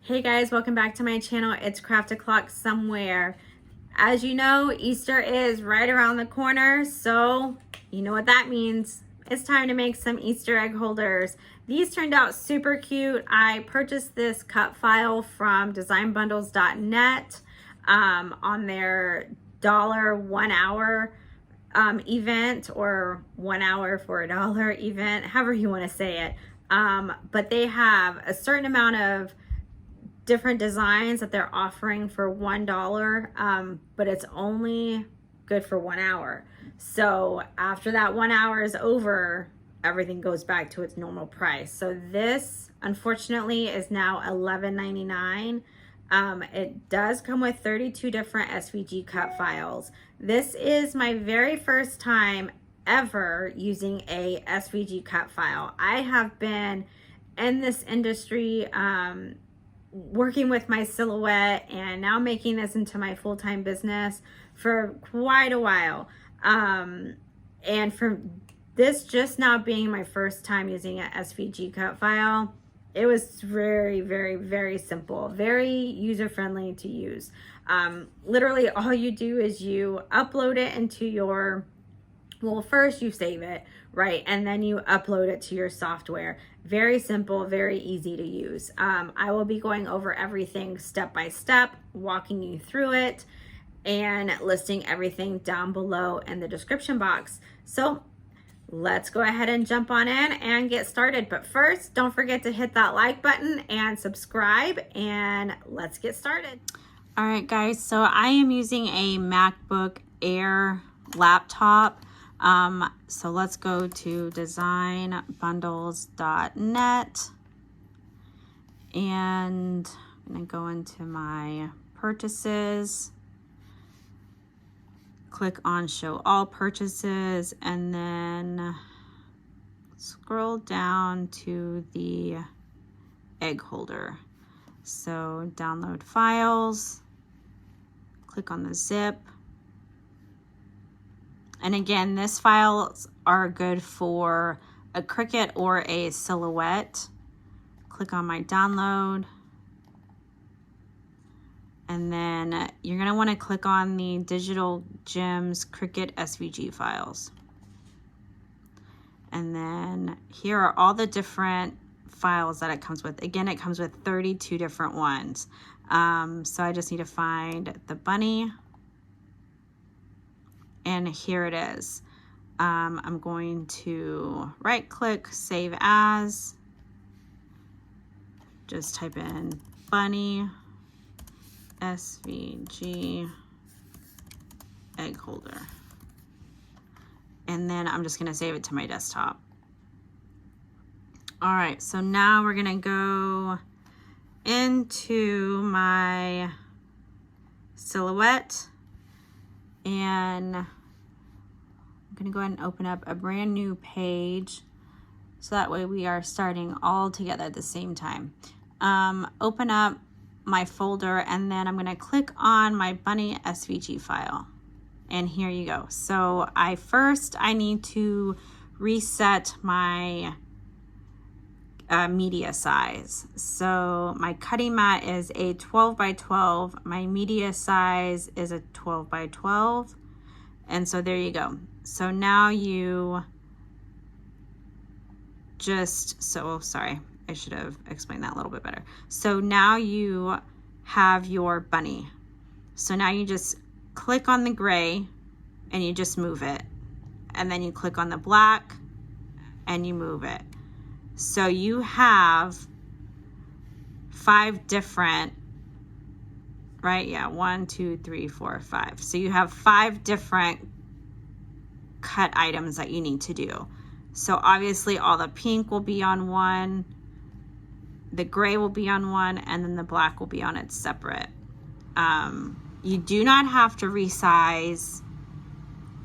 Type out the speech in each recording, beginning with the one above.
Hey guys, welcome back to my channel. It's Craft O'Clock Somewhere. As you know, Easter is right around the corner, so you know what that means. It's time to make some Easter egg holders. These turned out super cute. I purchased this cut file from designbundles.net on their $1 hour event, or 1 hour for $1 event, however you want to say it. But they have a certain amount of different designs that they're offering for $1, but it's only good for 1 hour. So after that 1 hour is over, everything goes back to its normal price. So this, unfortunately, is now $11.99. It does come with 32 different SVG cut files. This is my very first time ever using a SVG cut file. I have been in this industry working with my silhouette and now making this into my full-time business for quite a while. And for this just now being my first time using an SVG cut file, it was very, very, very simple, very user-friendly to use. Literally all you do is you upload it into your, well, first you save it, right? And then you upload it to your software. Very simple, very easy to use. I will be going over everything step by step, walking you through it, and listing everything down below in the description box. So let's go ahead and jump on in and get started. But first, don't forget to hit that like button and subscribe, and let's get started. All right, guys, so I am using a MacBook Air laptop. So let's go to designbundles.net, and I'm going to go into my purchases, click on show all purchases, and then scroll down to the egg holder. So download files, click on the zip. And again, these files are good for a Cricut or a Silhouette. Click on my download. And then you're going to want to click on the Digital Gems Cricut SVG files. And then here are all the different files that it comes with. Again, it comes with 32 different ones. So I just need to find the bunny. And here it is. I'm going to right click, save as, just type in bunny SVG egg holder. And then I'm just gonna save it to my desktop. All right, so now we're gonna go into my Silhouette, and I'm gonna go ahead and open up a brand new page, so that way we are starting all together at the same time. Open up my folder, and then I'm gonna click on my bunny SVG file, and here you go. So I need to reset my media size. So my cutting mat is a 12 by 12. My media size is a 12 by 12. And so there you go. So now you sorry, I should have explained that a little bit better. So now you have your bunny. So now you just click on the gray and you just move it. And then you click on the black and you move it. So you have 5 different, right? Yeah, 1, 2, 3, 4, 5. So you have 5 different cut items that you need to do. So obviously all the pink will be on one, the gray will be on one, and then the black will be on its separate. You do not have to resize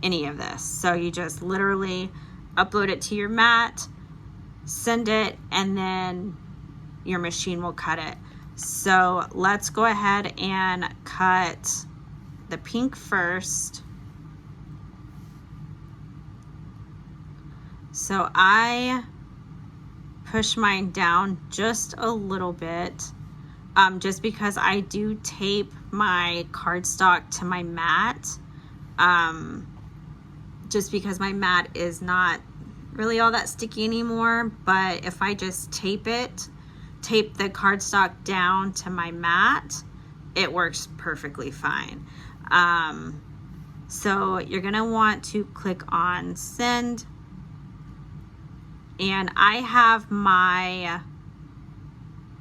any of this. So you just literally upload it to your mat, send it, and then your machine will cut it. So let's go ahead and cut the pink first. So I push mine down just a little bit just because I do tape my cardstock to my mat, just because my mat is not really all that sticky anymore. But if I just tape the cardstock down to my mat, it works perfectly fine. So you're gonna want to click on send, and I have my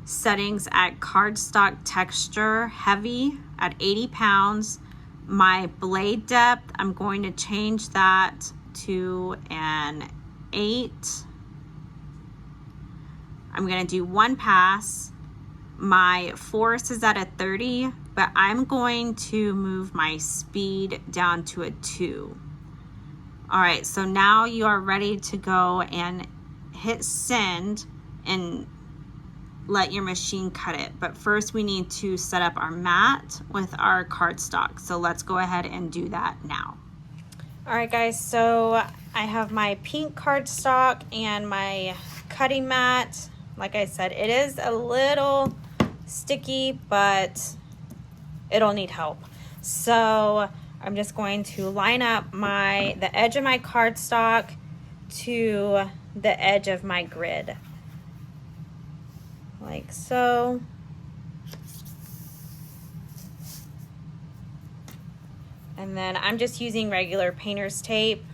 settings at cardstock texture heavy at 80 pounds. My blade depth, I'm going to change that to an 8. I'm going to do 1 pass. My force is at a 30, but I'm going to move my speed down to a 2. All right, so now you are ready to go and hit send and let your machine cut it. But first we need to set up our mat with our cardstock. So let's go ahead and do that now. All right guys, so I have my pink cardstock and my cutting mat. Like I said, it is a little sticky, but it'll need help. So I'm just going to line up the edge of my cardstock to the edge of my grid, like so. And then I'm just using regular painter's tape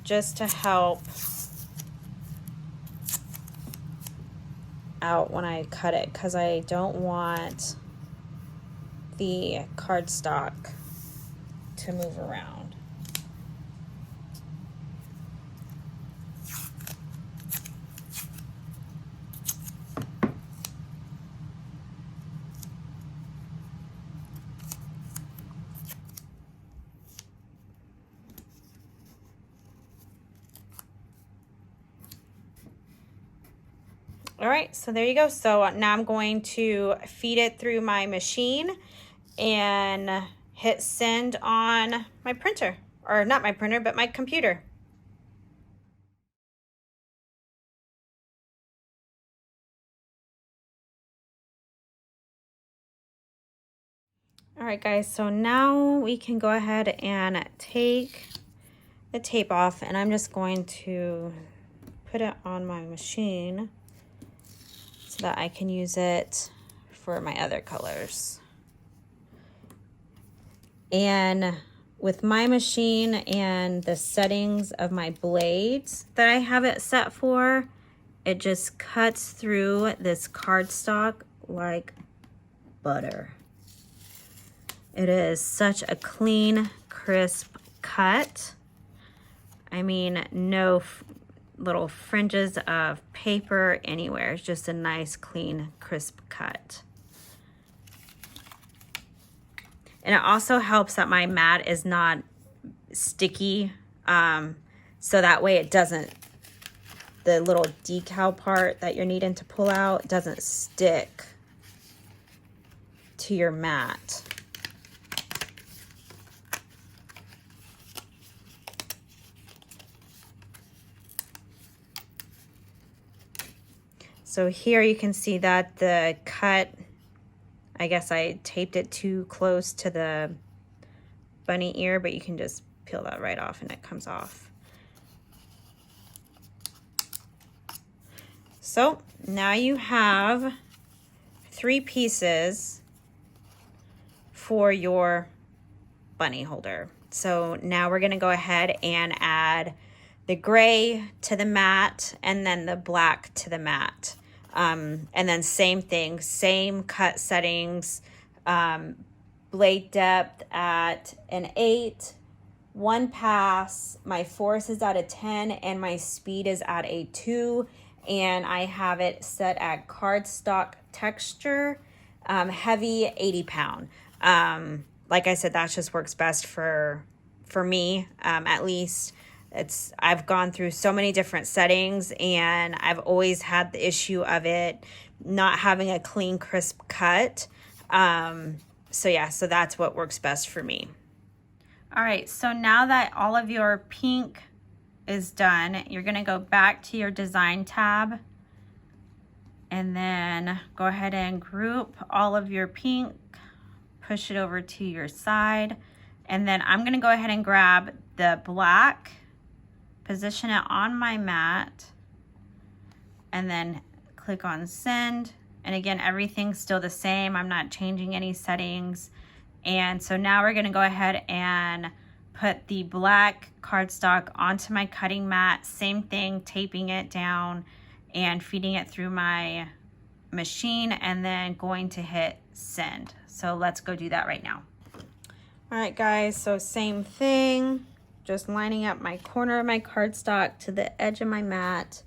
just to help out when I cut it, because I don't want the cardstock to move around. All right, so there you go. So now I'm going to feed it through my machine and hit send on my printer, or not my printer, but my computer. All right guys, so now we can go ahead and take the tape off, and I'm just going to put it on my machine so that I can use it for my other colors. And with my machine and the settings of my blades that I have it set for, it just cuts through this cardstock like butter. It is such a clean, crisp cut. I mean, no little fringes of paper anywhere. It's just a nice, clean, crisp cut. And it also helps that my mat is not sticky, so that way it doesn't, the little decal part that you're needing to pull out doesn't stick to your mat. So here you can see that the cut, I guess I taped it too close to the bunny ear, but you can just peel that right off and it comes off. So now you have 3 pieces for your bunny holder. So now we're gonna go ahead and add the gray to the mat and then the black to the mat. And then same thing, same cut settings, blade depth at an 8, 1 pass, my force is at a 10, and my speed is at a 2, and I have it set at cardstock texture, heavy, 80 pound. Like I said, that just works best for me, at least. I've gone through so many different settings, and I've always had the issue of it not having a clean, crisp cut. So yeah, so that's what works best for me. All right, so now that all of your pink is done, you're gonna go back to your design tab And then go ahead and group all of your pink, push it over to your side. And then I'm gonna go ahead and grab the black, position it on my mat, and then click on send. And again, everything's still the same. I'm not changing any settings. And so now we're gonna go ahead and put the black cardstock onto my cutting mat. Same thing, taping it down and feeding it through my machine, and then going to hit send. So let's go do that right now. All right guys, so same thing, just lining up my corner of my cardstock to the edge of my mat,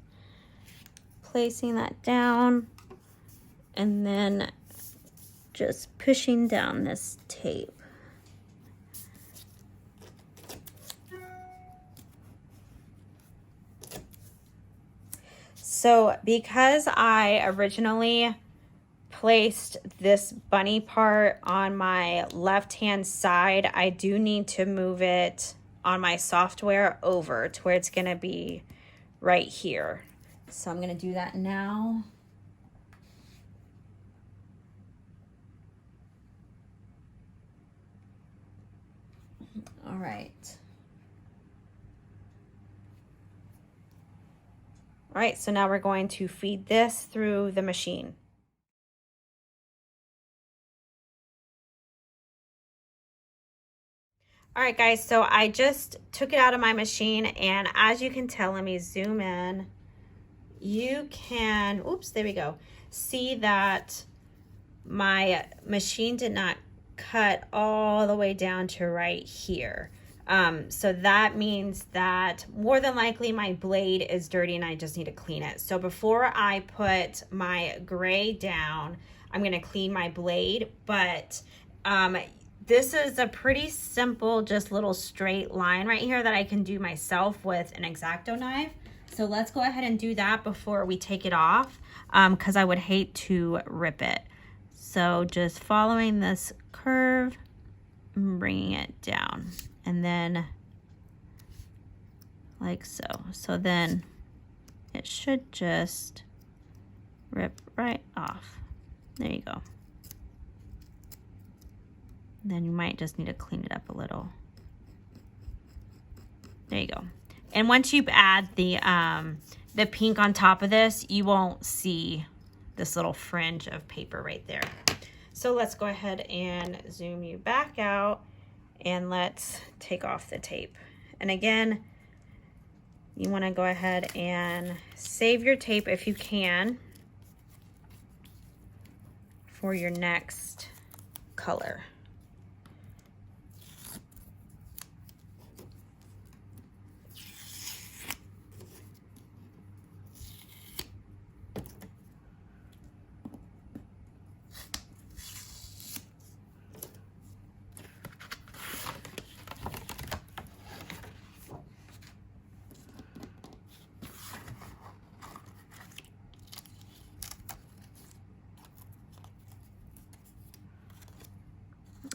placing that down, and then just pushing down this tape. So because I originally placed this bunny part on my left-hand side, I do need to move it on my software over to where it's gonna be right here. So I'm gonna do that now. All right. All right, so now we're going to feed this through the machine. All right, guys, so I just took it out of my machine, and as you can tell, let me zoom in. You can, oops, there we go. See that my machine did not cut all the way down to right here. So that means that more than likely my blade is dirty and I just need to clean it. So before I put my gray down, I'm gonna clean my blade, but this is a pretty simple, just little straight line right here that I can do myself with an X-Acto knife. So let's go ahead and do that before we take it off, because I would hate to rip it. So just following this curve, bringing it down, and then like so. So then it should just rip right off. There you go. Then you might just need to clean it up a little. There you go. And once you add the pink on top of this, you won't see this little fringe of paper right there. So let's go ahead and zoom you back out, and let's take off the tape. And again, you want to go ahead and save your tape if you can for your next color.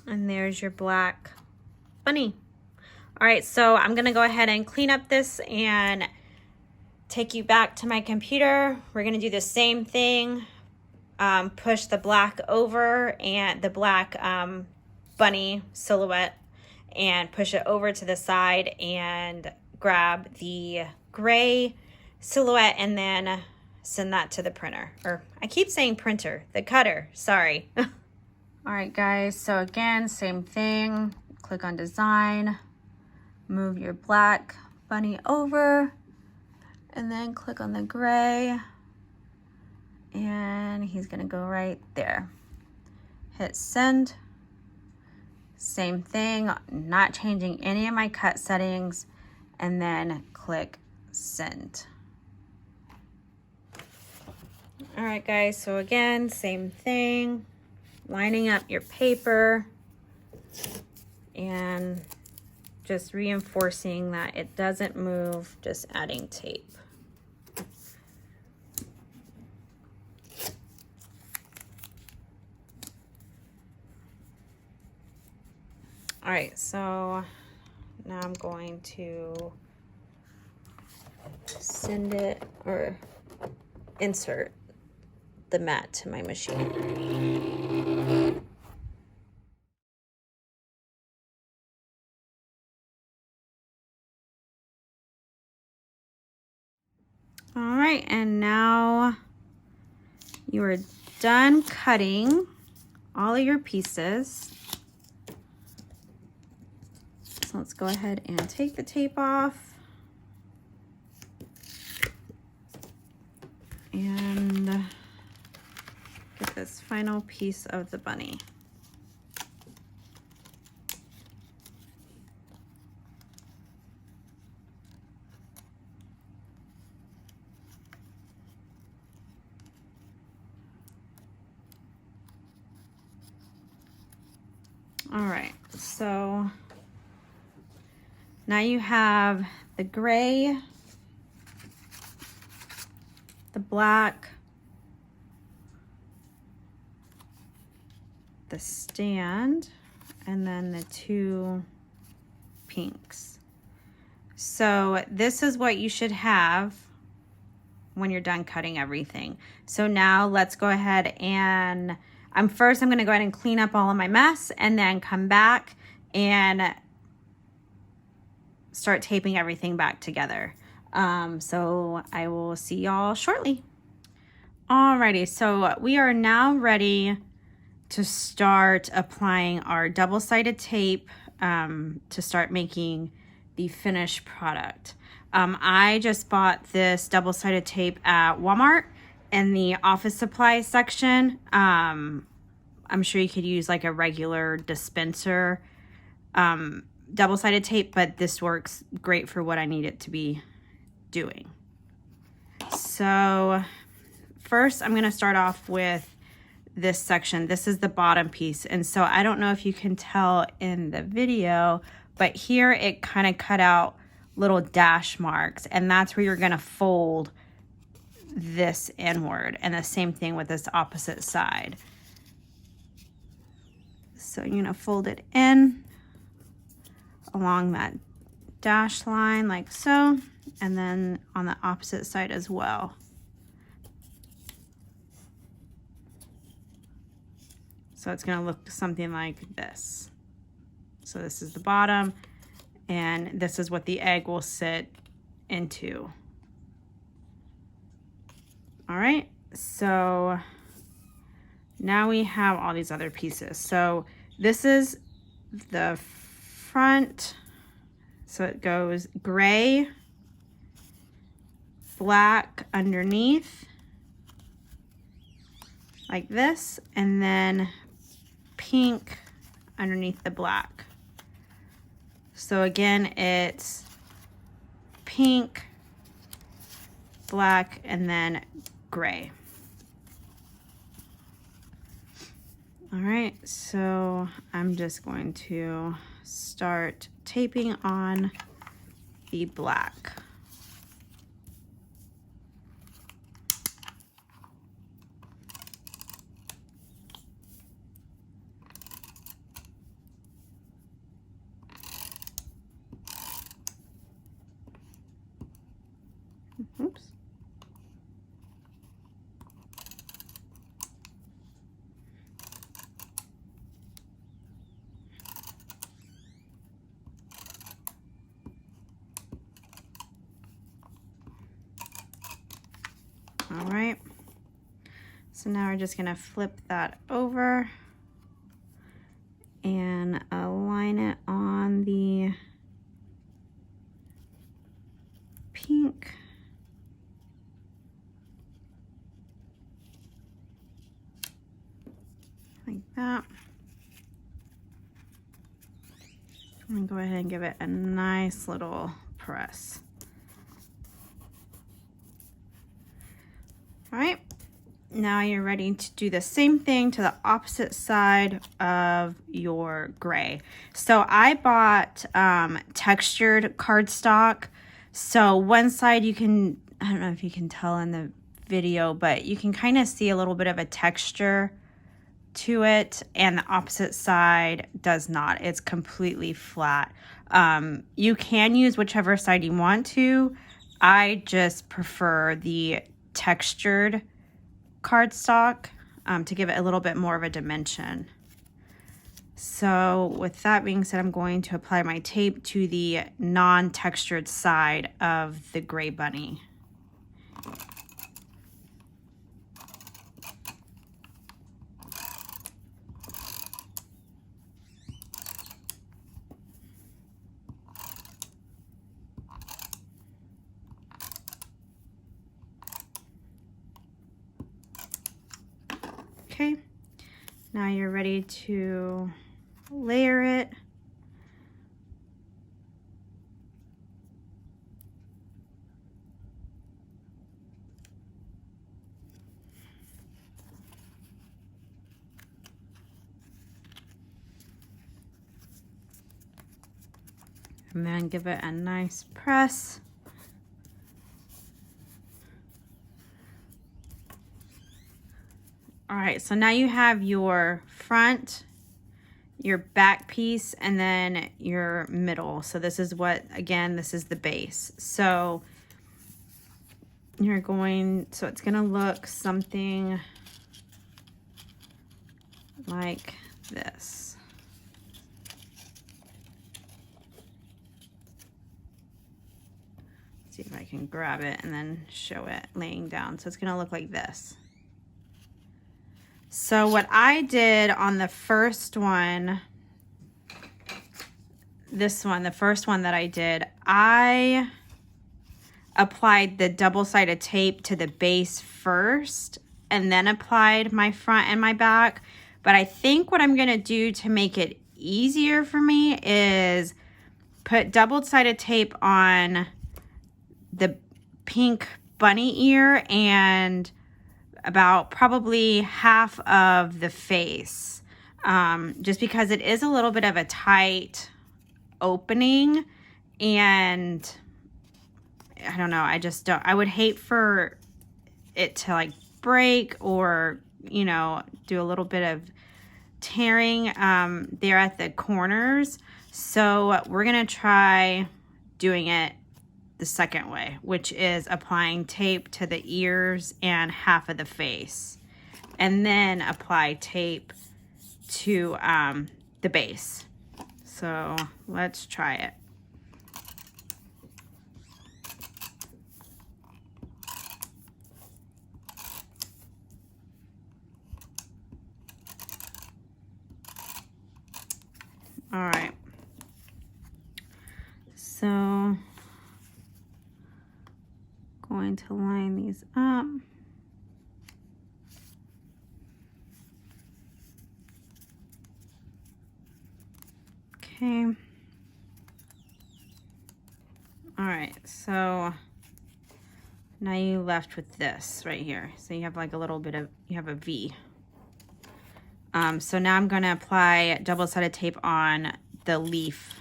And there's your black bunny. All right, so I'm gonna go ahead and clean up this and take you back to my computer. We're gonna do the same thing. Push the black over, and the black bunny silhouette, and push it over to the side, and grab the gray silhouette, and then send that to the printer. Or I keep saying printer, the cutter, sorry. All right, guys, so again, same thing. Click on design, move your black bunny over, and then click on the gray, and he's gonna go right there. Hit send. Same thing, not changing any of my cut settings, and then click send. All right, guys, so again, same thing. Lining up your paper and just reinforcing that it doesn't move, just adding tape. All right, so now I'm going to send it, or insert the mat to my machine. All right, and now you are done cutting all of your pieces. So let's go ahead and take the tape off. And get this final piece of the bunny. All right, so now you have the gray, the black, the stand, and then the two pinks. So this is what you should have when you're done cutting everything. So now let's go ahead and I'm gonna go ahead and clean up all of my mess and then come back and start taping everything back together. So I will see y'all shortly. Alrighty, so we are now ready to start applying our double-sided tape to start making the finished product. I just bought this double-sided tape at Walmart in the office supply section. I'm sure you could use like a regular dispenser double-sided tape, but this works great for what I need it to be doing. So first I'm going to start off with this section. This is the bottom piece, and so I don't know if you can tell in the video, but here it kind of cut out little dash marks, and that's where you're going to fold this inward, and the same thing with this opposite side. So you're going to fold it in along that dash line like so, and then on the opposite side as well. So it's going to look something like this. So this is the bottom, and this is what the egg will sit into. All right, so now we have all these other pieces. So this is the front. So it goes gray, black underneath, like this, and then pink underneath the black. So again, it's pink, black, and then gray. All right, so I'm just going to start taping on the black. Oops. All right, so now we're just gonna flip that over and align it on the pink. Like that. I'm gonna go ahead and give it a nice little press. All right, now you're ready to do the same thing to the opposite side of your gray. So I bought textured cardstock. So one side you can, I don't know if you can tell in the video, but you can kind of see a little bit of a texture to it, and the opposite side does not. It's completely flat. You can use whichever side you want to. I just prefer the textured cardstock to give it a little bit more of a dimension. So with that being said, I'm going to apply my tape to the non-textured side of the gray bunny. Okay, now you're ready to layer it. And then give it a nice press. All right, so now you have your front, your back piece, and then your middle. So this is what, again, this is the base. So you're going, so it's gonna look something like this. See if I can grab it and then show it laying down. So it's gonna look like this. So what I did on the first one, this one, the first one that I did, I applied the double-sided tape to the base first and then applied my front and my back. But I think what I'm gonna do to make it easier for me is put double-sided tape on the pink bunny ear and about probably half of the face, just because it is a little bit of a tight opening, and I don't know, I just don't, I would hate for it to like break or, you know, do a little bit of tearing there at the corners. So we're gonna try doing it the second way, which is applying tape to the ears and half of the face, and then apply tape to the base. So let's try it. All right, so going to line these up. Okay. All right, so now you left with this right here. So you have like a little bit of, you have a V. So now I'm gonna apply double-sided tape on the leaf,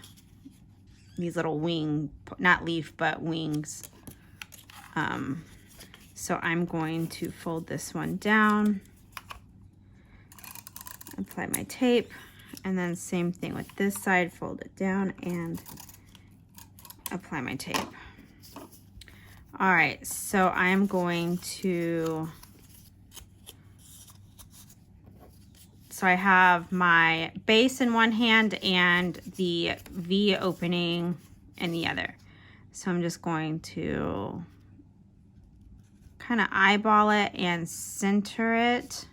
these little wing, not leaf, but wings. So I'm going to fold this one down, apply my tape, and then same thing with this side, fold it down and apply my tape. All right, so I'm going to, so I have my base in one hand and the V opening in the other. So I'm just going to kind of eyeball it and center it.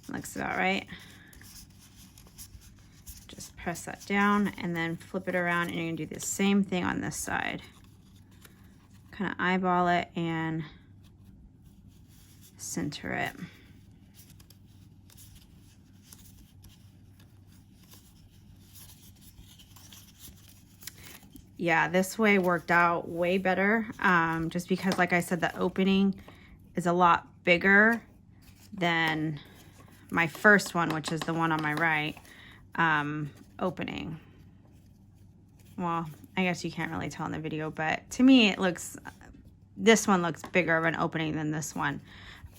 Looks about right. Just press that down and then flip it around, and you're gonna do the same thing on this side. Kind of eyeball it and center it. Yeah, this way worked out way better, just because, like I said, the opening is a lot bigger than my first one, which is the one on my right, opening. Well, I guess you can't really tell in the video, but to me it looks, this one looks bigger of an opening than this one.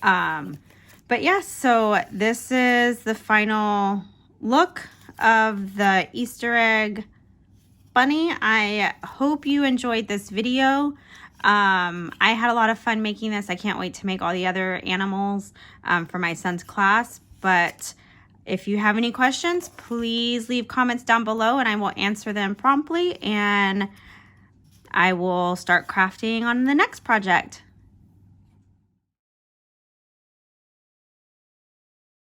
But yes, so this is the final look of the Easter egg bunny. I hope you enjoyed this video. I had a lot of fun making this. I can't wait to make all the other animals for my son's class. But if you have any questions, please leave comments down below and I will answer them promptly, and I will start crafting on the next project.